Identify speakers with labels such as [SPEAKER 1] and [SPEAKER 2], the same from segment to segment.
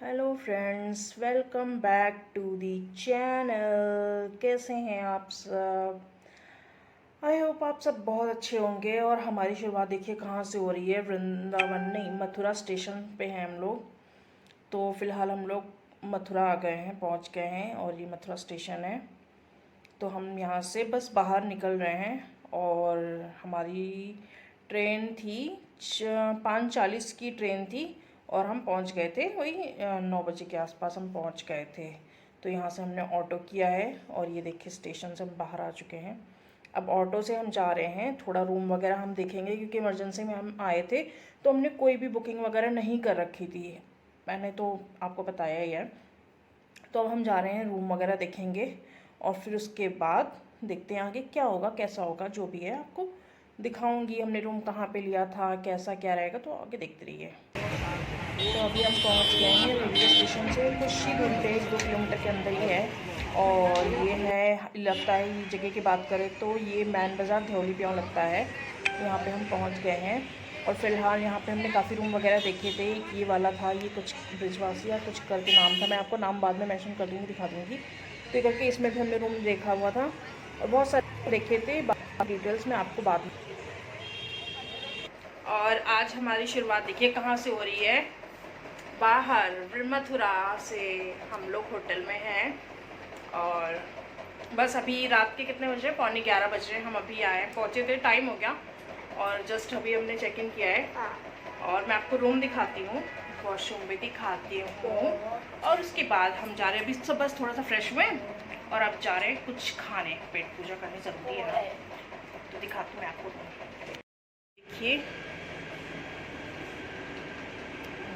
[SPEAKER 1] Hello friends, welcome back to the channel. कैसे हैं आप सब? आई होप आप सब बहुत अच्छे होंगे। और हमारी शुरुआत देखिए कहाँ से हो रही है। वृंदावन नहीं, मथुरा स्टेशन पे हैं हम लोग। तो फ़िलहाल हम लोग मथुरा आ गए हैं, पहुँच गए हैं और ये मथुरा स्टेशन है। तो हम यहाँ से बस बाहर निकल रहे हैं और हमारी ट्रेन थी 5:40 की ट्रेन थी और हम पहुँच गए थे वही 9 बजे के आसपास हम पहुँच गए थे। तो यहाँ से हमने ऑटो किया है और ये देखिए स्टेशन से हम बाहर आ चुके हैं। अब ऑटो से हम जा रहे हैं, थोड़ा रूम वगैरह हम देखेंगे क्योंकि इमरजेंसी में हम आए थे। तो हमने कोई भी बुकिंग वगैरह नहीं कर रखी थी, मैंने तो आपको बताया ही है। तो अब हम जा रहे हैं, रूम वगैरह देखेंगे और फिर उसके बाद देखते हैं आगे क्या होगा, कैसा होगा, जो भी है आपको दिखाऊंगी। हमने रूम कहाँ पे लिया था, कैसा क्या रहेगा, तो आगे देखते रहिए। तो अभी हम पहुँच गए हैं रेलवे स्टेशन से कुछ ही दूरी पे, 1-2 किलोमीटर के अंदर ही है। और ये है, लगता है ये जगह की बात करें तो ये मैन बाज़ार धौली प्याऊ लगता है। यहाँ पे हम पहुँच गए हैं और फ़िलहाल यहाँ पे हमने काफ़ी रूम वगैरह देखे थे। ये वाला था, ये कुछ ब्रिजवासी या कुछ करके नाम था, मैं आपको नाम बाद में मेंशन कर दूँगी, दिखा दूँगी। तो ये करके इसमें भी हमने रूम देखा हुआ था और बहुत सारे देखे थे। डिटेल्स में आपको बाद में। और आज हमारी शुरुआत देखिए कहाँ से हो रही है, बाहर मथुरा से। हम लोग होटल में हैं और बस अभी रात के कितने बज रहे, 11:15 बज रहे हैं। हम अभी आए, पहुँचे थे, टाइम हो गया और जस्ट अभी हमने चेक इन किया है। और मैं आपको रूम दिखाती हूँ, वॉशरूम भी दिखाती हूँ और उसके बाद हम जा रहे हैं। अभी सब बस थोड़ा सा फ्रेश हुए और अब जा रहे हैं कुछ खाने, पेट पूजा करनी ज़रूरी है ना। तो दिखाती हूँ मैं आपको। देखिए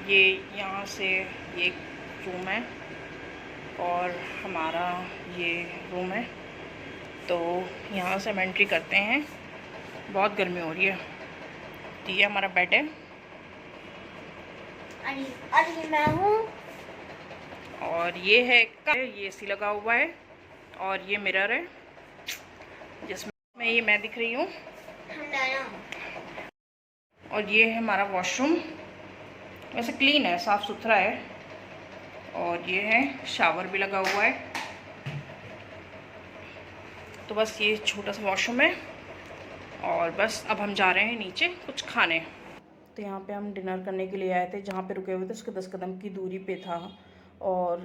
[SPEAKER 1] ये यहाँ से ये रूम है और हमारा ये रूम है। तो यहाँ से हम एंट्री करते हैं। बहुत गर्मी हो रही है। तो ये हमारा बेड है,
[SPEAKER 2] अरे मैं हूँ।
[SPEAKER 1] और ये है ये एसी लगा हुआ है और ये मिरर है जिसमें ये मैं दिख रही हूँ। और ये है हमारा वॉशरूम, वैसे क्लीन है, साफ़ सुथरा है। और ये है, शावर भी लगा हुआ है। तो बस ये छोटा सा वॉशरूम है और बस अब हम जा रहे हैं नीचे कुछ खाने। तो यहाँ पे हम डिनर करने के लिए आए थे, जहाँ पे रुके हुए थे उसके 10 कदम की दूरी पे था। और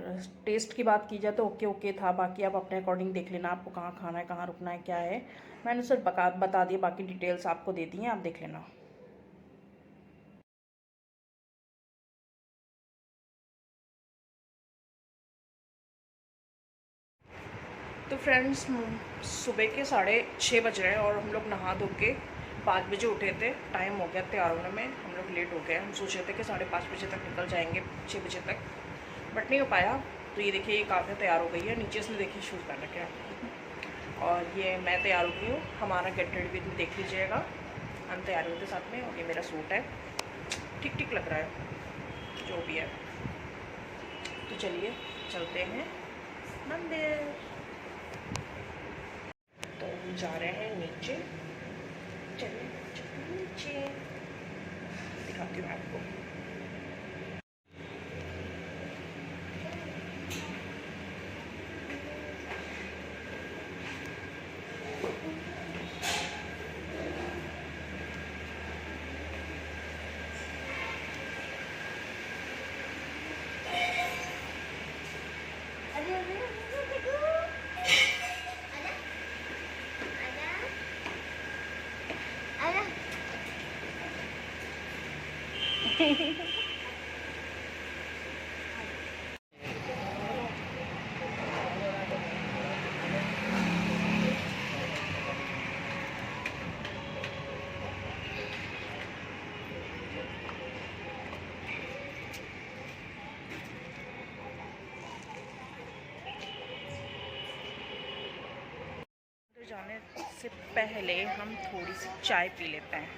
[SPEAKER 1] टेस्ट की बात की जाए तो ओके ओके था, बाकी आप अपने अकॉर्डिंग देख लेना आपको कहाँ खाना है, कहाँ रुकना है, क्या है। मैंने सिर्फ बता दिया, बाकी डिटेल्स आपको दे दी हैं, आप देख लेना। तो फ्रेंड्स, सुबह के 6:30 बज रहे हैं और हम लोग नहा धो के 5 बजे उठे थे। टाइम हो गया तैयार होने में, हम लोग लेट हो गए। हम सोच रहे थे कि 5:30 बजे तक निकल जाएंगे, 6 बजे तक, बट नहीं हो पाया। तो ये देखिए, ये काफ़ी तैयार हो गई है, नीचे से देखिए शूज़ पहन रखे हैं। और ये मैं तैयार हो गई हूँ। हमारा गेट रेडी भी देख लीजिएगा, हम तैयार होते साथ में। और ये मेरा सूट है, ठीक ठीक लग रहा है, जो भी है। तो चलिए चलते हैं मंदिर। तो हम जा रहे हैं नीचे, चलिए नीचे दिखाती हूँ आपको। जाने से पहले हम थोड़ी सी चाय पी लेते हैं।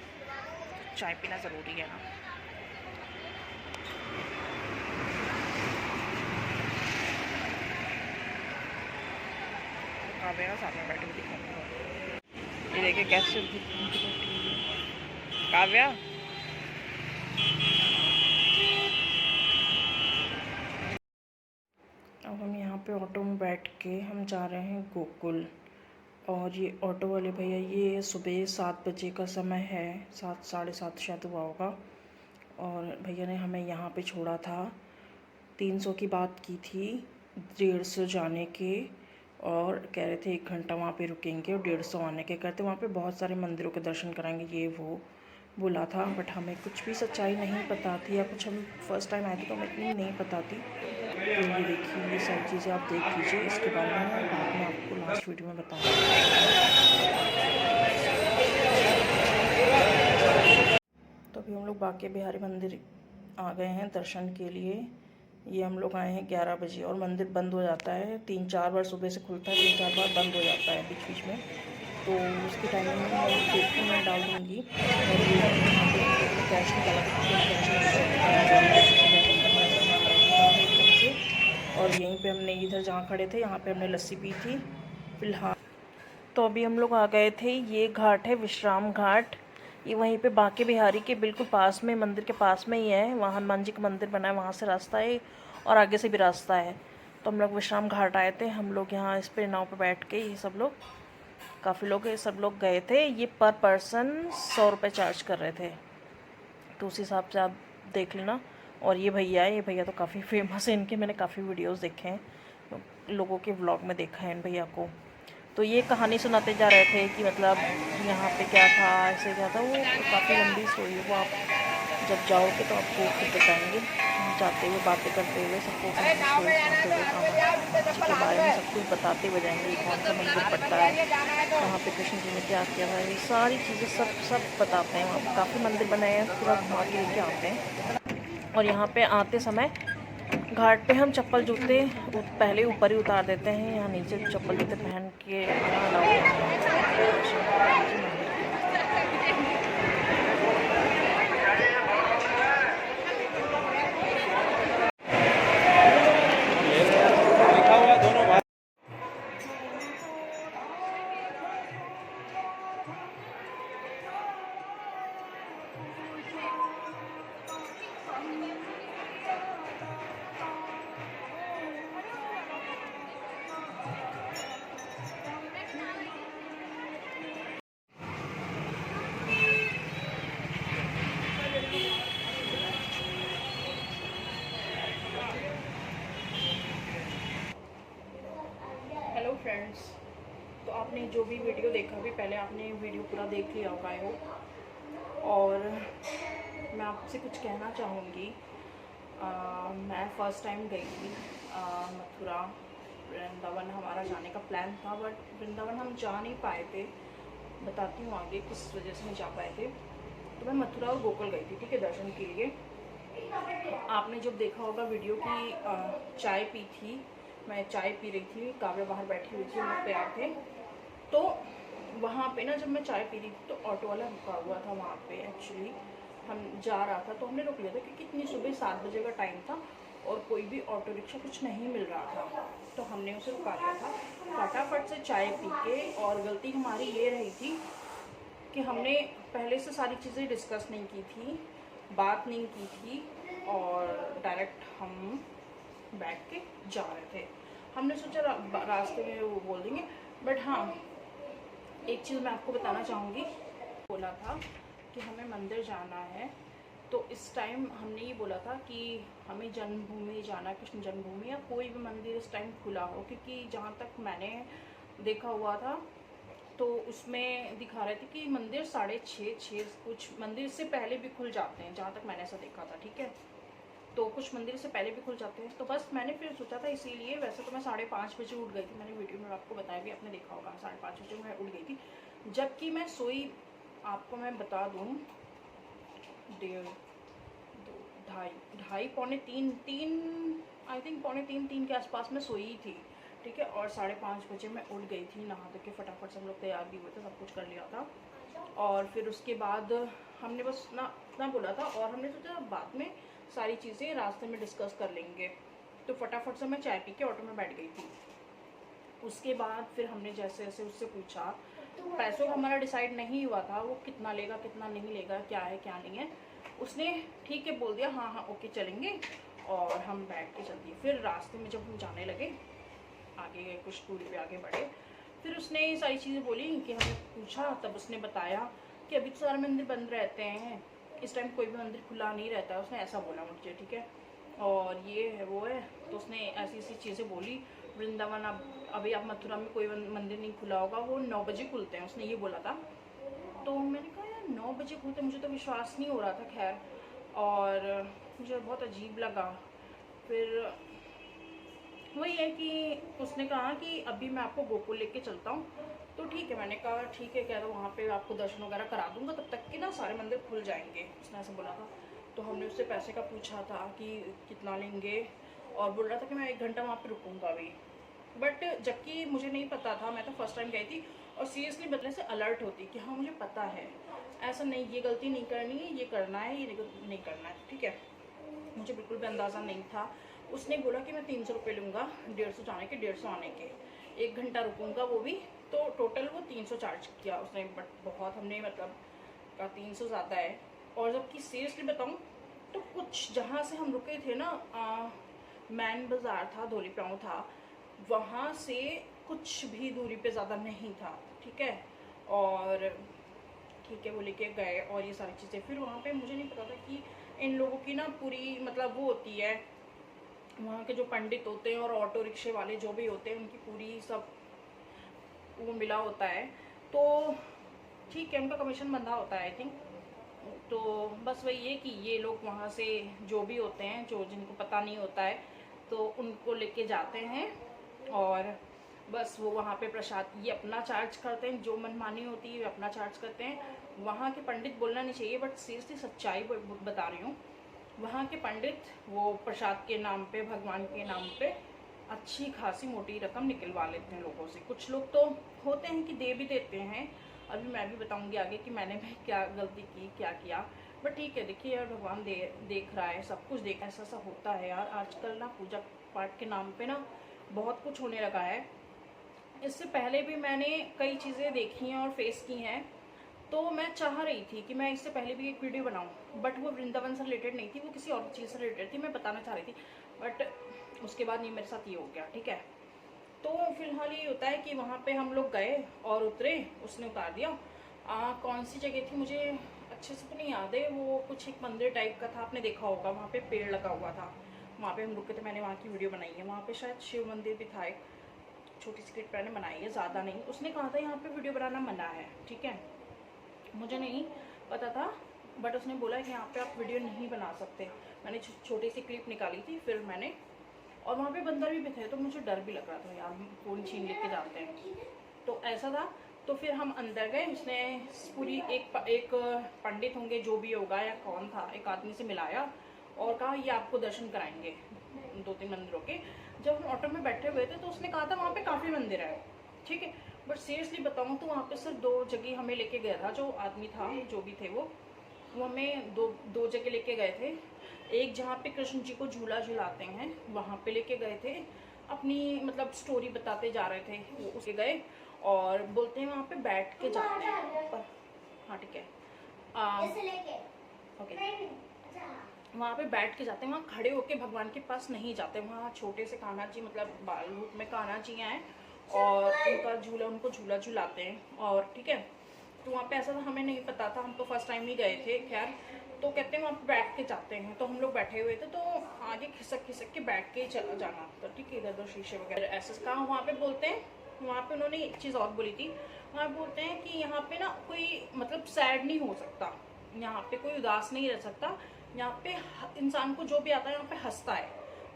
[SPEAKER 1] चाय पीना ज़रूरी है ना। काव्या का सामने बैठी हुई दिखाऊंगी, ये देखिए कैसे काव्या। पे ऑटो में बैठ के हम जा रहे हैं गोकुल। और ये ऑटो वाले भैया, ये सुबह 7 बजे का समय है, 7 साढ़े 7 शायद हुआ होगा। और भैया ने हमें यहाँ पे छोड़ा था। 300 की बात की थी, 150 जाने के, और कह रहे थे 1 घंटा वहाँ पे रुकेंगे और 150 आने के। कहते वहाँ पे बहुत सारे मंदिरों के दर्शन कराएंगे, ये वो बोला था। बट हमें कुछ भी सच्चाई नहीं पता थी, या कुछ हम फर्स्ट टाइम आए थे तो हमें इतनी नहीं पता थी। तो ये देखिए, ये सारी चीज़ें आप देख लीजिए, इसके बारे में मैं बाद में आपको लास्ट वीडियो में बताऊँगी। तो अभी हम लोग बांके बिहारी मंदिर आ गए हैं दर्शन के लिए। ये हम लोग आए हैं 11 बजे और मंदिर बंद हो जाता है 3-4 बार, सुबह से खुलता है 3-4 बार बंद हो जाता है बीच बीच में। तो उसकी टाइमिंग मैं देखती हूँ, मैं डाल दूँगी। और ये यहाँ पे हम लोग ने कैश निकाला था, और यहीं पे हमने इधर जहाँ खड़े थे यहाँ पे हमने लस्सी पी थी फ़िलहाल। तो अभी हम लोग आ गए थे, ये घाट है विश्राम घाट। ये वहीं पे बांके बिहारी के बिल्कुल पास में, मंदिर के पास में ही है। वहाँ हनुमान जी का मंदिर बना है, वहाँ से रास्ता है और आगे से भी रास्ता है। तो हम लोग विश्राम घाट आए थे। हम लोग यहाँ इस पे नाव पे बैठ के, ये सब लोग, काफ़ी लोग, ये सब लोग गए थे। ये पर पर्सन 100 रुपये चार्ज कर रहे थे, तो उस हिसाब से आप देख लेना। और ये भैया तो काफ़ी फेमस है, इनके मैंने काफ़ी वीडियोस देखे हैं, लोगों के व्लॉग में देखा है इन भैया को। तो ये कहानी सुनाते जा रहे थे कि मतलब यहाँ पे क्या था, ऐसे क्या था। वो काफ़ी लंबी स्टोरी है, वो आप जब जाओगे तो आपको खुद बताएंगे। जाते हुए, बातें करते हुए, सबको स्टोरी सुनाते हुए, कामाख्या जी के बारे में सब कुछ बताते हुए जाएंगे। कौन सा मंदिर पड़ता है, वहाँ पे कृष्ण जी ने क्या किया था, ये सारी चीज़ें सब बताते हैं। वहाँ पर काफ़ी मंदिर बनाए हैं, पूरा घुमा के लेके आते हैं। और यहाँ पे आते समय घाट पे हम चप्पल जूते पहले ऊपर ही उतार देते हैं, यहाँ नीचे चप्पल जूते पहन के आना अलाउ नहीं है। हेलो फ्रेंड्स, तो आपने जो भी वीडियो देखा, भी पहले आपने वीडियो पूरा देख लिया होगा आई होप। और मैं आपसे कुछ कहना चाहूँगी। मैं फ़र्स्ट टाइम गई थी मथुरा, वृंदावन हमारा जाने का प्लान था, बट वृंदावन हम जा नहीं पाए थे। बताती हूँ आगे किस वजह से नहीं जा पाए थे। तो मैं मथुरा और गोकुल गई थी, ठीक है, दर्शन के लिए। आपने जब देखा होगा वीडियो की चाय पी थी, मैं चाय पी रही थी, काव्या बाहर बैठी हुई थी, हम लोग तैयार थे। तो वहाँ पे ना, जब मैं चाय पी रही थी तो ऑटो वाला रुका हुआ था वहाँ पे। एक्चुअली हम जा रहा था तो हमने रुक लिया था, क्योंकि इतनी सुबह 7 बजे का टाइम था और कोई भी ऑटो रिक्शा कुछ नहीं मिल रहा था। तो हमने उसे रुका लिया था फटाफट से चाय पी के। और गलती हमारी ये रही थी कि हमने पहले से सारी चीज़ें डिस्कस नहीं की थी, बात नहीं की थी, और डायरेक्ट हम बैठ के जा रहे थे। हमने सोचा रास्ते में वो बोल देंगे। बट हाँ, एक चीज़ मैं आपको बताना चाहूँगी। बोला था कि हमें मंदिर जाना है, तो इस टाइम हमने ये बोला था कि हमें जन्मभूमि जाना, कृष्ण जन्मभूमि या कोई भी मंदिर इस टाइम खुला हो। क्योंकि जहाँ तक मैंने देखा हुआ था तो उसमें दिखा रहे थे कि मंदिर 6:30 कुछ मंदिर से पहले भी खुल जाते हैं, जहाँ तक मैंने ऐसा देखा था, ठीक है। तो कुछ मंदिर से पहले भी खुल जाते हैं। तो बस मैंने फिर सोचा था, इसीलिए। वैसे तो मैं 5:30 बजे उठ गई थी, मैंने वीडियो में आपको बताया भी, आपने देखा होगा। 5:30 बजे मैं उठ गई थी, जबकि मैं सोई, आपको मैं बता दूँ, 2:30 पौने 3 आई थिंक, पौने 3 के आसपास मैं सोई ही थी, ठीक है। और 5:30 बजे मैं उठ गई थी, नहा धो के फटाफट से हम लोग तैयार भी हुए थे, सब कुछ कर लिया था। और फिर उसके बाद हमने बस ना बोला था, और हमने सोचा बाद में सारी चीज़ें रास्ते में डिस्कस कर लेंगे। तो फटाफट से मैं चाय पी के ऑटो में बैठ गई थी। उसके बाद फिर हमने जैसे जैसे उससे पूछा, पैसों का हमारा डिसाइड नहीं हुआ था, वो कितना लेगा कितना नहीं लेगा, क्या है क्या नहीं है। उसने ठीक है बोल दिया, हाँ हाँ ओके चलेंगे, और हम बैठ के चल दिए। फिर रास्ते में जब हम जाने लगे आगे गए, कुछ दूरी पे आगे बढ़े। फिर उसने ये सारी चीज़ें बोली कि हमें पूछा, तब उसने बताया कि अभी तो सारे मंदिर बंद रहते हैं, इस टाइम कोई भी मंदिर खुला नहीं रहता। उसने ऐसा बोला मुझे, ठीक है, और ये है वो है। तो उसने ऐसी ऐसी चीज़ें बोली। वृंदावन अब अभी आप मथुरा में कोई मंदिर नहीं खुला होगा, वो 9 बजे खुलते हैं, उसने ये बोला था। तो मैंने कहा यार 9 बजे खुलते, मुझे तो विश्वास नहीं हो रहा था। खैर, और मुझे बहुत अजीब लगा। फिर वही है कि उसने कहा कि अभी मैं आपको गोकुल लेके चलता हूँ। तो ठीक है, मैंने कहा ठीक है, कह रहा वहाँ पे आपको दर्शन वगैरह करा दूंगा, तब तक कि ना सारे मंदिर खुल जाएंगे, उसने ऐसे बोला था। तो हमने उससे पैसे का पूछा था कि कितना लेंगे, और बोल रहा था कि मैं 1 घंटा वहाँ पे रुकूंगा अभी। बट जबकि मुझे नहीं पता था, मैं तो फर्स्ट टाइम गई थी, और सीरियसली बदले से अलर्ट होती कि हाँ मुझे पता है, ऐसा नहीं, ये गलती नहीं करनी है, ये करना है, ये नहीं करना है, ठीक है। मुझे बिल्कुल भी अंदाज़ा नहीं था। उसने बोला कि मैं 300 रुपये लूँगा, 150 जाने के 150 आने के, 1 घंटा रुकूँगा वो भी। तो टोटल वो 300 चार्ज किया उसने। बट बहुत हमने मतलब कहा 300 ज़्यादा है। और जबकि सीरियसली बताऊँ तो कुछ जहाँ से हम रुके थे ना, मैन बाज़ार था, धोली पाँव था, वहाँ से कुछ भी दूरी पे ज़्यादा नहीं था, ठीक है। और ठीक है, वो लेके गए और ये सारी चीज़ें। फिर वहाँ पे मुझे नहीं पता था कि इन लोगों की ना पूरी मतलब वो होती है, वहाँ के जो पंडित होते हैं और ऑटो रिक्शे वाले जो भी होते हैं, उनकी पूरी सब वो मिला होता है। तो ठीक है, उनका कमीशन बंधा होता है आई थिंक। तो बस वही है कि ये लोग वहाँ से जो भी होते हैं, जो जिनको पता नहीं होता है, तो उनको लेके जाते हैं, और बस वो वहाँ पे प्रसाद ये अपना चार्ज करते हैं, जो मनमानी होती है वे अपना चार्ज करते हैं। वहाँ के पंडित, बोलना नहीं चाहिए बट सीरियसली सच्चाई बता रही हूँ, वहाँ के पंडित वो प्रसाद के नाम पे, भगवान के नाम पे अच्छी खासी मोटी रकम निकलवा लेते हैं लोगों से। कुछ लोग तो होते हैं कि दे भी देते हैं। अभी मैं भी बताऊंगी आगे कि मैंने भी क्या गलती की, क्या किया। बट ठीक है, देखिए यार, भगवान देख रहा है, सब कुछ देख, ऐसा ऐसा होता है यार। आजकल ना पूजा पाठ के नाम पे ना बहुत कुछ होने लगा है। इससे पहले भी मैंने कई चीज़ें देखी हैं और फेस की हैं। तो मैं चाह रही थी कि मैं इससे पहले भी एक वीडियो बनाऊं, बट वो वृंदावन से रिलेटेड नहीं थी, वो किसी और चीज़ से रिलेटेड थी, मैं बताना चाह रही थी। बट उसके बाद ये मेरे साथ ये हो गया, ठीक है। तो फिलहाल ये होता है कि वहाँ पे हम लोग गए और उतरे, उसने उतार दिया। कौन सी जगह थी मुझे अच्छे से तो नहीं याद है, वो कुछ एक मंदिर टाइप का था, आपने देखा होगा, वहाँ पे पेड़ लगा हुआ था, वहाँ पे हम रुके थे, मैंने वहाँ की वीडियो बनाई है। वहाँ पे शायद शिव मंदिर भी था, एक छोटी सी क्लिप मैंने बनाई है, ज़्यादा नहीं। उसने कहा था यहाँ पे वीडियो बनाना मना है, ठीक है, मुझे नहीं पता था, बट उसने बोला कि यहाँ पे आप वीडियो नहीं बना सकते। मैंने छोटी सी क्लिप निकाली थी, फिर मैंने, और वहाँ पे बंदर भी थे, तो मुझे डर भी लग रहा था यार, फ़ोन छीन लेके जाते हैं, तो ऐसा था। तो फिर हम अंदर गए, उसने पूरी एक पंडित होंगे जो भी होगा या कौन था, एक आदमी से मिलाया और कहा ये आपको दर्शन कराएंगे 2-3 मंदिरों के। जब हम ऑटो में बैठे हुए थे तो उसने कहा था वहाँ पे काफ़ी मंदिर है, ठीक है। बट सीरियसली बताऊँ तो वहाँ पे सिर्फ 2 जगह हमें लेके गया था, जो आदमी था, जो भी थे वो हमें दो जगह लेके गए थे। एक जहाँ पे कृष्ण जी को झूला झुलाते हैं, वहाँ पे लेके गए थे, अपनी मतलब स्टोरी बताते जा रहे थे, वो उसके गए और बोलते हैं वहाँ पे बैठ के जाते हैं पर। हाँ ठीक है, ओके, वहाँ पे बैठ के जाते हैं, वहाँ खड़े होके भगवान के पास नहीं जाते। वहाँ छोटे से कान्हा जी, मतलब बाल रूप में कान्हा जी आए और उनका झूला, उनको झूला झुलाते हैं, और ठीक है। तो वहाँ पे ऐसा था, हमें नहीं पता था, हम तो फर्स्ट टाइम ही गए थे। खैर, तो कहते हैं वहाँ पे बैठ के जाते हैं, तो हम लोग बैठे हुए थे, तो आगे खिसक खिसक के बैठ के चला जाना, तो ठीक है, इधर उधर शीशे वगैरह ऐसे कहा। वहाँ पे बोलते हैं, वहाँ पे उन्होंने एक चीज़ और बोली थी, वहाँ बोलते हैं कि यहाँ पे ना कोई मतलब सैड नहीं हो सकता, यहाँ पे कोई उदास नहीं रह सकता, यहाँ पे इंसान को जो भी आता है यहाँ पे हंसता है,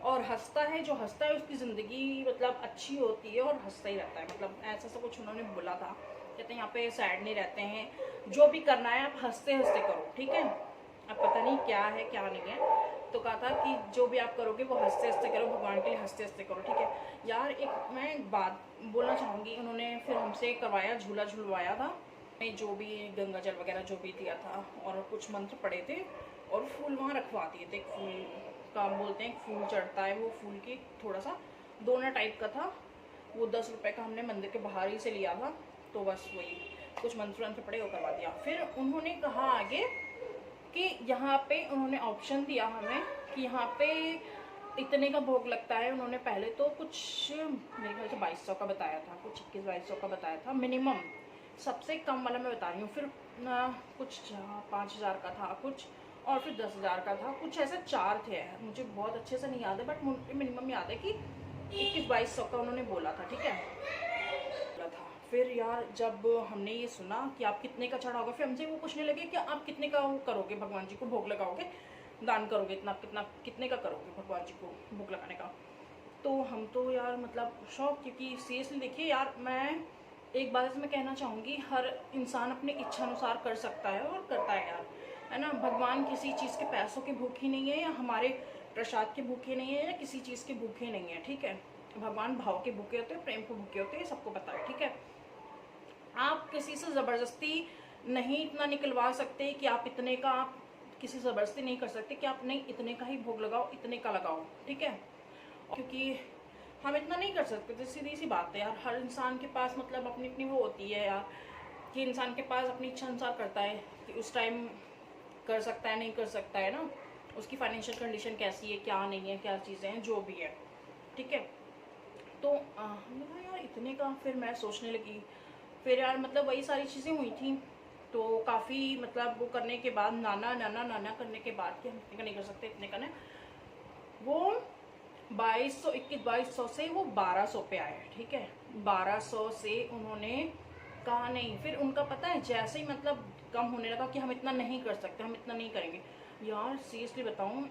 [SPEAKER 1] और हंसता है, जो हंसता है उसकी ज़िंदगी मतलब अच्छी होती है, और हंसता ही रहता है, मतलब ऐसा सा कुछ उन्होंने बोला था। कहते हैं यहाँ पे सैड नहीं रहते हैं, जो भी करना है आप हंसते हंसते करो, ठीक है। अब पता नहीं क्या है क्या नहीं है, तो कहा था कि जो भी आप करोगे वो हंसते हंसते करो, भगवान के लिए हंसते हंसते करो, ठीक है। यार एक मैं एक बात बोलना चाहूँगी, उन्होंने फिर हमसे करवाया, झूला झुलवाया था, जो भी गंगा जल वगैरह जो भी दिया था, और कुछ मंत्र पड़े थे, और फूल वहाँ रखवा दिए थे। एक फूल का बोलते हैं, फूल चढ़ता है, वो फूल की थोड़ा सा दोना टाइप का था, वो 10 रुपये का हमने मंदिर के बाहर ही से लिया था। तो बस वही कुछ मंत्र वंत्र पड़े, वो करवा दिया। फिर उन्होंने कहा आगे कि यहाँ पे उन्होंने ऑप्शन दिया हमें कि यहाँ पे इतने का भोग लगता है। उन्होंने पहले तो कुछ मेरे ख्याल से 2200 का बताया था, कुछ 21-2200 का बताया था मिनिमम, सबसे कम वाला मैं बता रही हूँ। फिर कुछ 5000 का था कुछ, और फिर 10,000 का था कुछ, ऐसे 4 थे। मुझे बहुत अच्छे से नहीं याद है, बट मुझे मिनिमम याद है कि 21-2200 का उन्होंने बोला था, ठीक है, बोला था। फिर यार जब हमने ये सुना कि आप कितने का चढ़ाओगे, फिर हमसे वो पूछने लगे कि आप कितने का वो करोगे, भगवान जी को भोग लगाओगे, दान करोगे, इतना कितना कितने का करोगे भगवान जी को भोग लगाने का। तो हम तो यार मतलब शौक, क्योंकि सीरियसली देखिए यार, मैं एक बात मैं कहना चाहूँगी, हर इंसान अपनी इच्छा अनुसार कर सकता है और करता है यार, है ना। भगवान किसी चीज़ के पैसों के भूखे नहीं है, या हमारे प्रसाद के भूखे नहीं है, या किसी चीज़ के भूखे नहीं है, ठीक है। भगवान भाव के भूखे होते हैं, प्रेम के भूखे होते हैं, सबको पता है, ठीक है। आप किसी से ज़बरदस्ती नहीं इतना निकलवा सकते कि आप इतने का, आप किसी से ज़बरदस्ती नहीं कर सकते कि आप नहीं इतने का ही भोग लगाओ, इतने का लगाओ, ठीक है। क्योंकि हम इतना नहीं कर सकते, तो सीधी सी बात है यार, हर इंसान के पास मतलब अपनी अपनी वो होती है यार, कि इंसान के पास अपनी इच्छा अनुसार करता है कि उस टाइम कर सकता है, नहीं कर सकता है ना, उसकी फाइनेंशियल कंडीशन कैसी है, क्या नहीं है, क्या चीज़ें हैं, जो भी है, ठीक है। तो हमने कहा यार इतने का, फिर मैं सोचने लगी, फिर यार मतलब वही सारी चीज़ें हुई थी। तो काफ़ी मतलब वो करने के बाद, नाना नाना नाना करने के बाद कि हम इतने का नहीं कर सकते, इतने का ना, वो 2200 से वो 1200 पे आया, ठीक है। 1200 से उन्होंने कहा नहीं, फिर उनका पता है जैसे ही मतलब कम होने लगा कि हम इतना नहीं कर सकते, हम इतना नहीं करेंगे। यार सीरियसली बताऊं,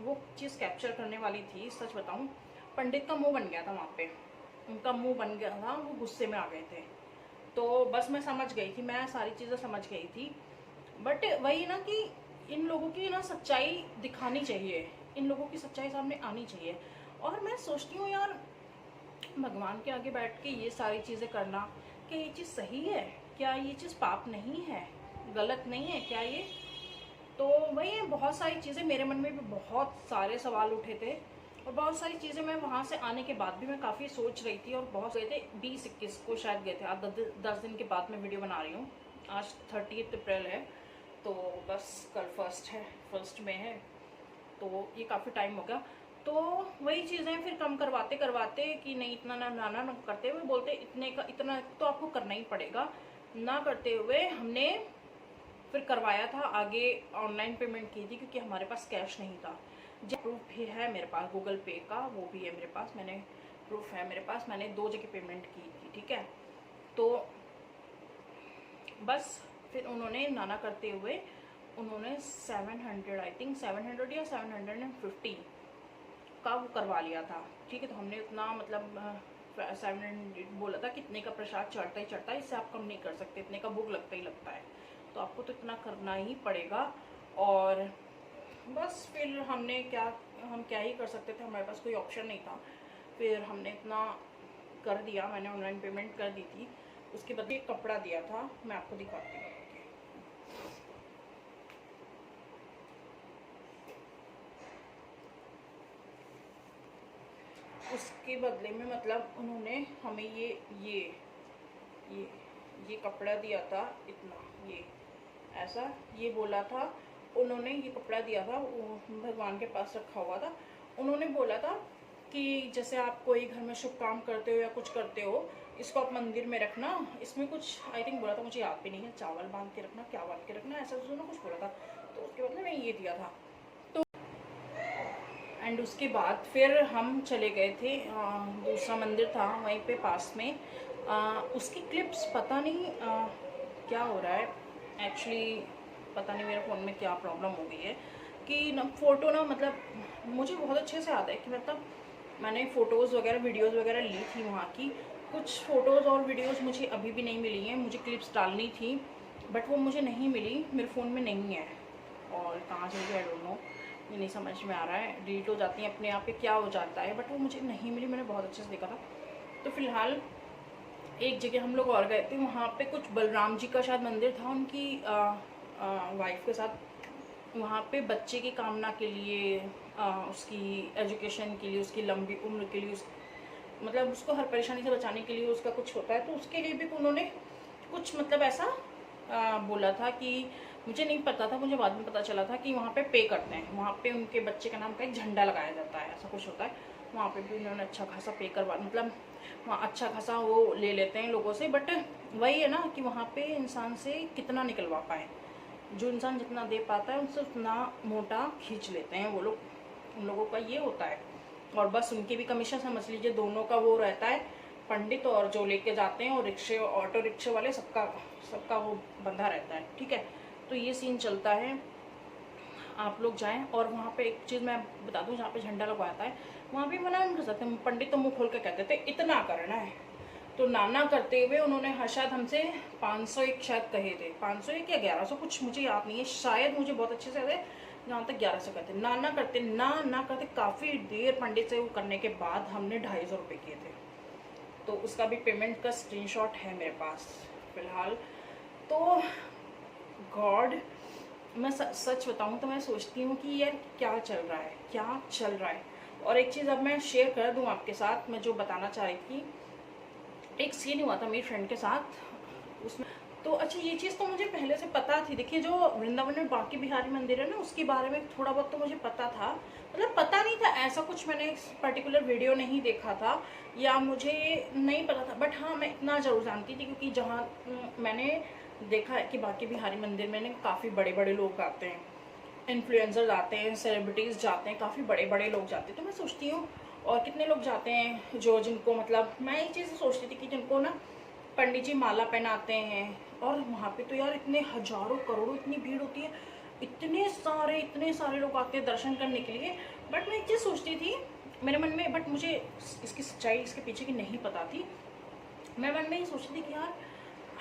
[SPEAKER 1] वो चीज़ कैप्चर करने वाली थी, सच बताऊं, पंडित का मुंह बन गया था वहाँ पे, उनका मुंह बन गया था, वो गुस्से में आ गए थे। तो बस मैं समझ गई थी, मैं सारी चीज़ें समझ गई थी। बट वही ना कि इन लोगों की ना सच्चाई दिखानी चाहिए, इन लोगों की सच्चाई सामने आनी चाहिए। और मैं सोचती हूँ यार, भगवान के आगे बैठ के ये सारी चीज़ें करना, क्या ये चीज़ सही है, क्या ये चीज़ पाप नहीं है, गलत नहीं है क्या ये। तो वही है, बहुत सारी चीज़ें मेरे मन में भी बहुत सारे सवाल उठे थे, और बहुत सारी चीज़ें मैं वहाँ से आने के बाद भी मैं काफ़ी सोच रही थी। और बहुत गए थे 20-21 को शायद गए थे, आज 10 दिन के बाद मैं वीडियो बना रही हूँ। आज 30 अप्रैल है, तो बस कल फर्स्ट में है, तो ये काफ़ी टाइम हो गया। तो वही चीज़ें फिर कम करवाते करवाते कि नहीं इतना ना करते हुए बोलते इतने का, इतना तो आपको करना ही पड़ेगा, ना करते हुए हमने फिर करवाया था आगे, ऑनलाइन पेमेंट की थी क्योंकि हमारे पास कैश नहीं था। जो प्रूफ भी है मेरे पास गूगल पे का, वो भी है मेरे पास, मैंने प्रूफ है मेरे पास, मैंने 2 जगह पेमेंट की थी, ठीक है। तो बस फिर उन्होंने नाना करते हुए उन्होंने 700, आई थिंक 700 या 750 का वो करवा लिया था, ठीक है। तो हमने उतना मतलब 700 बोला था, कितने का प्रसाद चढ़ता ही चढ़ता है, इससे आप कम नहीं कर सकते, इतने का भोग लगता ही लगता है, तो आपको तो इतना करना ही पड़ेगा। और बस फिर हम क्या ही कर सकते थे, हमारे पास कोई ऑप्शन नहीं था। फिर हमने इतना कर दिया, मैंने ऑनलाइन पेमेंट कर दी थी। उसके बाद एक कपड़ा दिया था, मैं आपको दिखाती हूँ। उसके बदले में मतलब उन्होंने हमें ये ये कपड़ा दिया था, इतना ये ऐसा, ये बोला था उन्होंने, ये कपड़ा दिया था, वो भगवान के पास रखा हुआ था। उन्होंने बोला था कि जैसे आप कोई घर में शुभ काम करते हो या कुछ करते हो, इसको आप मंदिर में रखना, इसमें कुछ आई थिंक बोला था, मुझे याद भी नहीं है, चावल बांध के रखना, क्या बांध के रखना, ऐसा कुछ बोला था। तो उसके बदले में ये दिया था। एंड उसके बाद फिर हम चले गए थे, दूसरा मंदिर था वहीं पे पास में। उसकी क्लिप्स पता नहीं क्या हो रहा है एक्चुअली, पता नहीं मेरे फ़ोन में क्या प्रॉब्लम हो गई है कि ना फ़ोटो ना, मतलब मुझे बहुत अच्छे से याद है कि मतलब मैंने फ़ोटोज़ वगैरह वीडियोज़ वगैरह ली थी वहाँ की। कुछ फ़ोटोज़ और वीडियोज़ मुझे अभी भी नहीं मिली हैं, मुझे क्लिप्स डालनी थी बट वो मुझे नहीं मिली, मेरे फ़ोन में नहीं है, और कहाँ चली गई आई डोंट नो, ये नहीं समझ में आ रहा है, डिलीट हो जाती हैं अपने आप पे, क्या हो जाता है, बट वो मुझे नहीं मिली, मैंने बहुत अच्छे से देखा था। तो फिलहाल एक जगह हम लोग और गए थे, वहाँ पे कुछ बलराम जी का शायद मंदिर था, उनकी वाइफ के साथ। वहाँ पे बच्चे की कामना के लिए, उसकी एजुकेशन के लिए, उसकी लंबी उम्र के लिए, मतलब उसको हर परेशानी से बचाने के लिए उसका कुछ होता है, तो उसके लिए भी उन्होंने कुछ मतलब ऐसा बोला था कि
[SPEAKER 2] मुझे नहीं पता था, मुझे बाद में पता चला था कि वहाँ पे करते हैं, वहाँ पे उनके बच्चे का नाम का एक झंडा लगाया जाता है, ऐसा कुछ होता है। वहाँ पे भी उन्होंने अच्छा खासा पे करवा, मतलब वहाँ अच्छा खासा वो ले लेते हैं लोगों से। बट वही है ना कि वहाँ पे इंसान से कितना निकलवा पाए, जो इंसान जितना दे पाता है उनसे उतना मोटा खींच लेते हैं वो लोग, उन लोगों का ये होता है। और बस उनकी भी कमीशन समझ लीजिए, दोनों का वो रहता है, पंडित और जो लेके जाते हैं और रिक्शे ऑटो रिक्शे वाले, सबका सबका वो बंधा रहता है, ठीक है। तो ये सीन चलता है। आप लोग जाएं। और वहाँ पे एक चीज़ मैं बता दूं, जहाँ पे झंडा लगवाता है वहाँ भी मना नहीं कर सकते, पंडित तो मुँह खोल के कहते थे इतना करना है, तो नाना करते हुए उन्होंने शायद हमसे 501 शायद कहे थे, 501 या 1100 कुछ मुझे याद नहीं है, शायद मुझे बहुत अच्छे से याद है, जहाँ तक 1100 कहते। नाना करते ना करते काफ़ी देर पंडित से वो करने के बाद हमने 250 रुपये किए थे। तो उसका भी पेमेंट का स्क्रीनशॉट है मेरे पास फिलहाल। तो गॉड, मैं सच बताऊँ तो मैं सोचती हूँ कि यार क्या चल रहा है, क्या चल रहा है। और एक चीज़ अब मैं शेयर कर दूँ आपके साथ, मैं जो बताना चाह रही थी, एक सीन हुआ था मेरी फ्रेंड के साथ उसमें। तो अच्छा, ये चीज़ तो मुझे पहले से पता थी। देखिए, जो वृंदावन में बांके बिहारी मंदिर है ना, उसके बारे में थोड़ा बहुत तो मुझे पता था, मतलब पता नहीं था ऐसा कुछ, मैंने पर्टिकुलर वीडियो नहीं देखा था या मुझे नहीं पता था। बट हाँ, मैं इतना ज़रूर जानती थी क्योंकि जहाँ मैंने देखा है कि बांके बिहारी मंदिर में काफ़ी बड़े बड़े लोग आते हैं, इन्फ्लुएंसर्स आते हैं, सेलिब्रिटीज़ जाते हैं, काफ़ी बड़े बड़े लोग जाते हैं। तो मैं सोचती हूँ, और कितने लोग जाते हैं जो जिनको, मतलब मैं एक चीज़ सोचती थी कि जिनको ना पंडित जी माला पहनाते हैं, और वहाँ पे तो यार इतने हजारों करोड़ों इतनी भीड़ होती है, इतने सारे लोग आते हैं दर्शन करने के लिए। बट मैं एक चीज़ सोचती थी मेरे मन में, बट मुझे इसकी सच्चाई इसके पीछे की नहीं पता थी। मैं मन में ये सोचती थी कि यार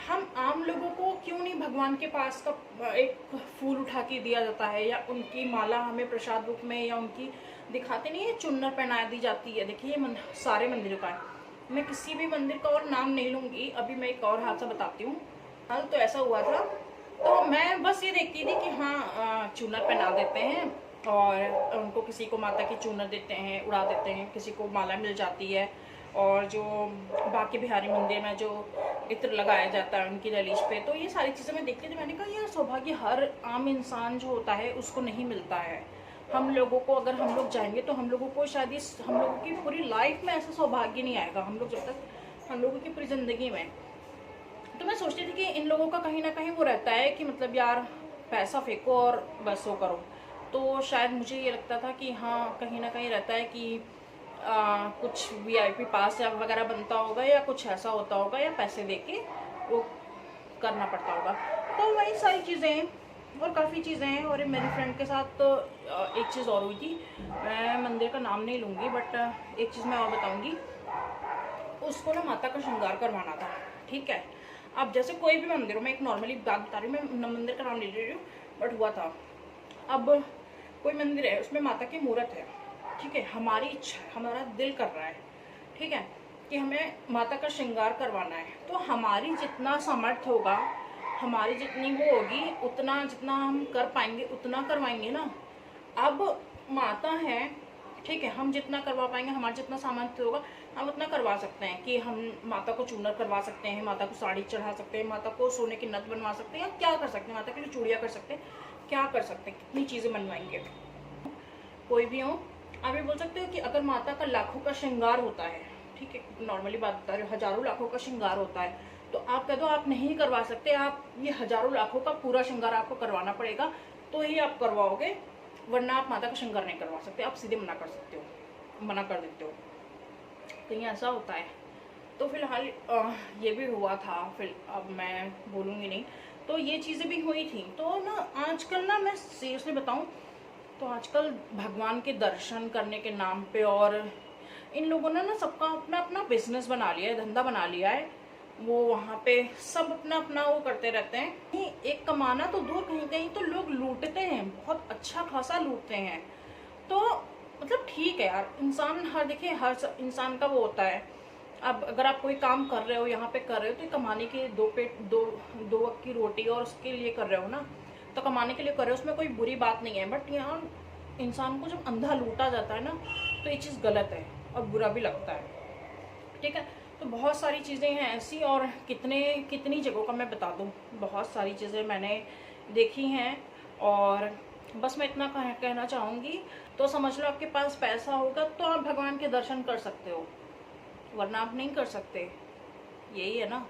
[SPEAKER 2] हम आम लोगों को क्यों नहीं भगवान के पास का एक फूल उठा के दिया जाता है, या उनकी माला हमें प्रसाद रूप में, या उनकी दिखाते नहीं है चुन्नर पहना दी जाती है। देखिए ये सारे मंदिरों का है, मैं किसी भी मंदिर का और नाम नहीं लूँगी। अभी मैं एक और हादसा बताती हूँ। कल तो ऐसा हुआ था, तो मैं बस ये देखती थी कि हाँ चुन्नर पहना देते हैं और उनको, किसी को माता की चुन्नर देते हैं, उड़ा देते हैं, किसी को माला मिल जाती है। और जो बांके बिहारी मंदिर में जो इत्र लगाया जाता है उनकी दहलीज पे, तो ये सारी चीज़ें मैं देखती थी। मैंने कहा यार सौभाग्य हर आम इंसान जो होता है उसको नहीं मिलता है। हम लोगों को, अगर हम लोग जाएंगे तो हम लोगों को शायद हम लोगों की पूरी लाइफ में ऐसा सौभाग्य नहीं आएगा, हम लोग जब तक हम लोगों की पूरी ज़िंदगी में। तो मैं सोचती थी कि इन लोगों का कहीं ना कहीं वो रहता है कि मतलब यार पैसा फेंको और बस वो करो। तो शायद मुझे ये लगता था कि हाँ कहीं ना कहीं रहता है कि कुछ वीआईपी पास या वगैरह बनता होगा, या कुछ ऐसा होता होगा, या पैसे देके वो करना पड़ता होगा। तो वही सारी चीज़ें हैं, और काफ़ी चीज़ें हैं। और मेरी फ्रेंड के साथ तो एक चीज़ और हुई थी, मैं मंदिर का नाम नहीं लूँगी, बट एक चीज़ मैं और बताऊँगी। उसको ना माता का श्रृंगार करवाना था, ठीक है। अब जैसे कोई भी मंदिर हो, मैं एक नॉर्मली बात बता रही हूँ, मैं मंदिर का नाम नहीं ले रही हूँ, बट हुआ था। अब कोई मंदिर है, उसमें माता की मूर्त है, ठीक है। हमारी इच्छा, हमारा दिल कर रहा है, ठीक है, कि हमें माता का श्रृंगार करवाना है। तो हमारी जितना सामर्थ्य होगा, हमारी जितनी वो होगी, उतना जितना हम कर पाएंगे उतना करवाएंगे ना। अब माता है, ठीक है, हम जितना करवा पाएंगे, हमारा जितना सामर्थ्य होगा हम उतना करवा सकते हैं। कि हम माता को चूनर करवा सकते हैं, माता को साड़ी चढ़ा सकते हैं, माता को सोने की नथ बनवा सकते हैं, या क्या कर सकते हैं, माता के लिए चूड़ियाँ कर सकते हैं, क्या कर सकते हैं, कितनी चीज़ें बनवाएंगे। कोई भी हो, आप ये बोल सकते हो कि अगर माता का लाखों का श्रृंगार होता है, ठीक है, नॉर्मली बात बता रही हूँ, हजारों लाखों का श्रृंगार होता है, तो आप कह दो आप नहीं करवा सकते, आप ये हजारों लाखों का पूरा श्रृंगार आपको करवाना पड़ेगा तो ही आप करवाओगे, वरना आप माता का श्रृंगार नहीं करवा सकते। आप सीधे मना कर सकते हो, मना कर देते हो, कहीं ऐसा होता है। तो फिलहाल ये भी हुआ था, फिर अब मैं बोलूँगी नहीं। तो ये चीज़ें भी हुई थी। तो ना आजकल ना, मैं सीरियसली बताऊँ तो आजकल भगवान के दर्शन करने के नाम पे, और इन लोगों ने ना सबका अपना अपना बिजनेस बना लिया है, धंधा बना लिया है। वो वहाँ पे सब अपना अपना वो करते रहते हैं। कहीं एक कमाना तो दूर, कहीं कहीं तो लोग लूटते हैं, बहुत अच्छा खासा लूटते हैं। तो मतलब ठीक है यार, इंसान हर, देखिए हर इंसान का वो होता है। अब अगर आप कोई काम कर रहे हो, यहाँ पे कर रहे हो, तो कमाने के दो वक्त की रोटी और उसके लिए कर रहे हो ना, तो कमाने के लिए कर रहे हो, उसमें कोई बुरी बात नहीं है। बट यहाँ इंसान को जब अंधा लूटा जाता है ना, तो ये चीज़ गलत है और बुरा भी लगता है, ठीक है। तो बहुत सारी चीज़ें हैं ऐसी, और कितनी जगहों का मैं बता दूँ, बहुत सारी चीज़ें मैंने देखी हैं। और बस मैं इतना कहना चाहूँगी, तो समझ लो आपके पास पैसा होगा तो आप भगवान के दर्शन कर सकते हो, वरना आप नहीं कर सकते। यही है ना,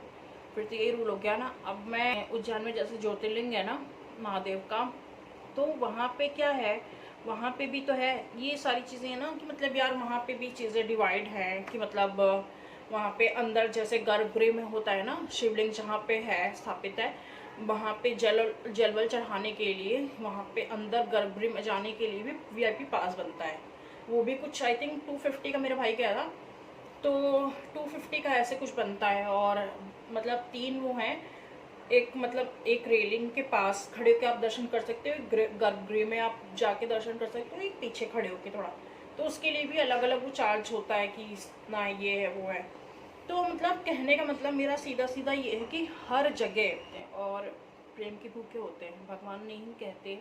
[SPEAKER 2] फिर तो यही रूल हो गया ना। अब मैं उज्जैन में जैसे ज्योतिर्लिंग है ना महादेव का, तो वहाँ पे क्या है, वहाँ पे भी तो है ये सारी चीज़ें हैं ना, कि मतलब यार वहाँ पे भी चीज़ें डिवाइड हैं, कि मतलब वहाँ पे अंदर जैसे गर्भगृह में होता है ना, शिवलिंग जहाँ पे है स्थापित है, वहाँ पे जलवल चढ़ाने के लिए वहाँ पे अंदर गर्भगृह में जाने के लिए भी वीआईपी पास बनता है। वो भी कुछ आई थिंक 250 का, मेरा भाई कह रहा, तो 250 का ऐसे कुछ बनता है। और मतलब 3 वो हैं, एक मतलब एक रेलिंग के पास खड़े होकर आप दर्शन कर सकते हो, गर्भगृह में आप जाके दर्शन कर सकते हो, एक पीछे खड़े होकर थोड़ा, तो उसके लिए भी अलग अलग वो चार्ज होता है कि ना ये है वो है। तो मतलब कहने का मतलब मेरा सीधा सीधा ये है कि हर जगह और प्रेम के भूखे होते हैं। भगवान नहीं कहते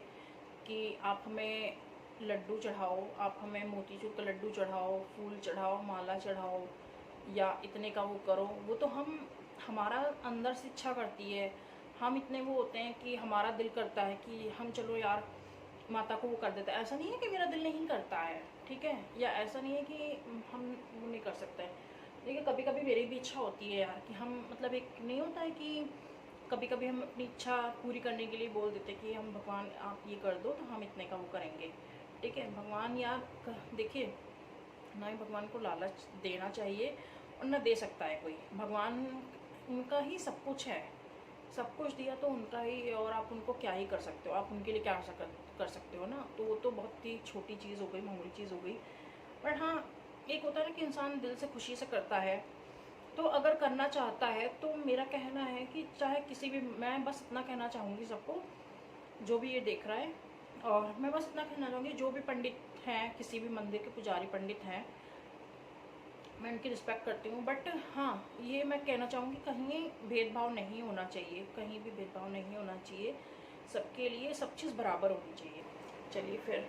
[SPEAKER 2] कि आप हमें लड्डू चढ़ाओ, आप हमें मोतीचूर का लड्डू चढ़ाओ, फूल चढ़ाओ, माला चढ़ाओ, या इतने का वो करो। वो तो हम हमारा अंदर से इच्छा करती है, हम इतने वो होते हैं कि हमारा दिल करता है कि हम चलो यार माता को वो कर देते हैं। ऐसा नहीं है कि मेरा दिल नहीं करता है, ठीक है, या ऐसा नहीं है कि हम वो नहीं कर सकते। देखिए कभी कभी मेरी भी इच्छा होती है यार, कि हम मतलब एक नहीं होता है कि कभी कभी हम अपनी इच्छा पूरी करने के लिए बोल देते कि हम भगवान आप ये कर दो तो हम इतने का वो करेंगे, ठीक है। भगवान यार देखिए, ना ही भगवान को लालच देना चाहिए और ना दे सकता है कोई। भगवान उनका ही सब कुछ है, सब कुछ दिया तो उनका ही, और आप उनको क्या ही कर सकते हो, आप उनके लिए क्या कर सकते हो ना। तो वो तो बहुत ही छोटी चीज़ हो गई, मामूली चीज़ हो गई। बट हाँ, एक होता है ना कि इंसान दिल से खुशी से करता है, तो अगर करना चाहता है तो मेरा कहना है कि चाहे किसी भी, मैं बस इतना कहना चाहूँगी सबको जो भी ये देख रहा है, और मैं बस इतना कहना चाहूँगी जो भी पंडित हैं, किसी भी मंदिर के पुजारी पंडित हैं, मैं उनकी रिस्पेक्ट करती हूँ। बट हाँ, ये मैं कहना चाहूँगी कहीं भेदभाव नहीं होना चाहिए, कहीं भी भेदभाव नहीं होना चाहिए, सबके लिए सब चीज़ बराबर होनी चाहिए। चलिए फिर,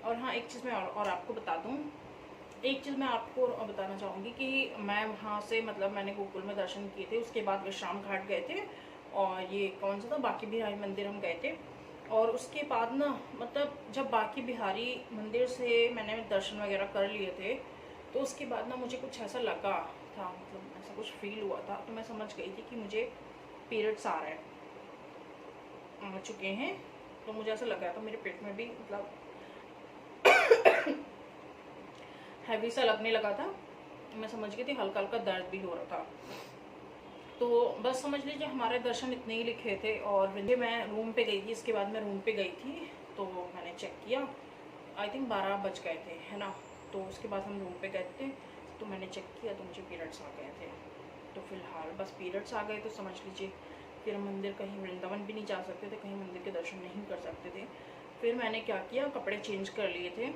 [SPEAKER 2] और हाँ एक चीज़ मैं और आपको बता दूँ, एक चीज़ मैं आपको बताना चाहूँगी कि मैं वहाँ से मतलब मैंने गोकुल में दर्शन किए थे, उसके बाद विश्राम घाट गए थे, और ये कौन सा था, बाकी बिहारी मंदिर हम गए थे। और उसके बाद ना मतलब जब बाकी बिहारी मंदिर से मैंने दर्शन वगैरह कर लिए थे, तो उसके बाद ना मुझे कुछ ऐसा लगा था, मतलब ऐसा कुछ फील हुआ था, तो मैं समझ गई थी कि मुझे पीरियड्स आ रहे हैं, आ चुके हैं। तो मुझे ऐसा लगा था मेरे पेट में भी मतलब हैवी सा लगने लगा था, मैं समझ गई थी, हल्का हल्का दर्द भी हो रहा था। तो बस समझ लीजिए हमारे दर्शन इतने ही लिखे थे। और मैं रूम पे गई थी, इसके बाद मैं रूम पे गई थी, तो मैंने चेक किया, आई थिंक 12 बज गए थे, है ना। तो उसके बाद हम रूम पे गए थे, तो मैंने चेक किया तो मुझे पीरियड्स आ गए थे। तो फिलहाल बस पीरियड्स आ गए तो समझ लीजिए फिर हम मंदिर, कहीं वृंदावन भी नहीं जा सकते थे, कहीं मंदिर के दर्शन नहीं कर सकते थे। फिर मैंने क्या किया, कपड़े चेंज कर लिए थे,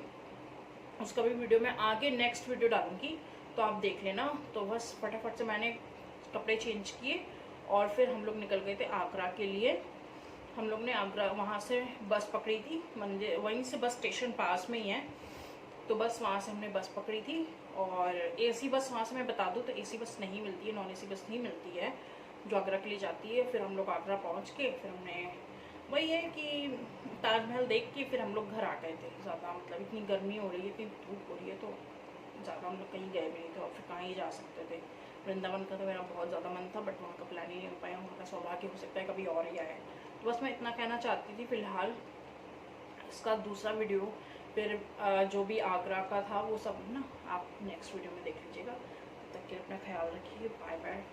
[SPEAKER 2] उसका भी वीडियो मैं आगे नेक्स्ट वीडियो डालूंगी, तो आप देख लेना। तो बस फटाफट से मैंने कपड़े चेंज किए और फिर हम लोग निकल गए थे आगरा के लिए। हम लोग ने आगरा वहाँ से बस पकड़ी थी, मंदिर वहीं से बस स्टेशन पास में ही है, तो बस वहाँ से हमने बस पकड़ी थी। और एसी बस वहाँ से मैं बता दूँ तो एसी बस नहीं मिलती है, नॉन एसी बस नहीं मिलती है जो आगरा के लिए जाती है। फिर हम लोग आगरा पहुँच के फिर हमने वही है कि ताजमहल देख के फिर हम लोग घर आ गए थे। ज़्यादा मतलब इतनी गर्मी हो रही है, इतनी धूप हो रही है, तो ज़्यादा हम लोग कहीं गए भी नहीं थे, और फिर कहाँ ही जा सकते थे। वृंदावन का तो मेरा बहुत ज़्यादा मन था, बट वहाँ का प्लान ही नहीं हो पाया, वहाँ का सौभाग्य हो सकता है कभी और ही आए। तो बस मैं इतना कहना चाहती थी फिलहाल। इसका दूसरा वीडियो फिर जो भी आगरा का था वो सब ना आप नेक्स्ट वीडियो में देख लीजिएगा। तब तक के लिए अपना ख्याल रखिए, बाय बाय।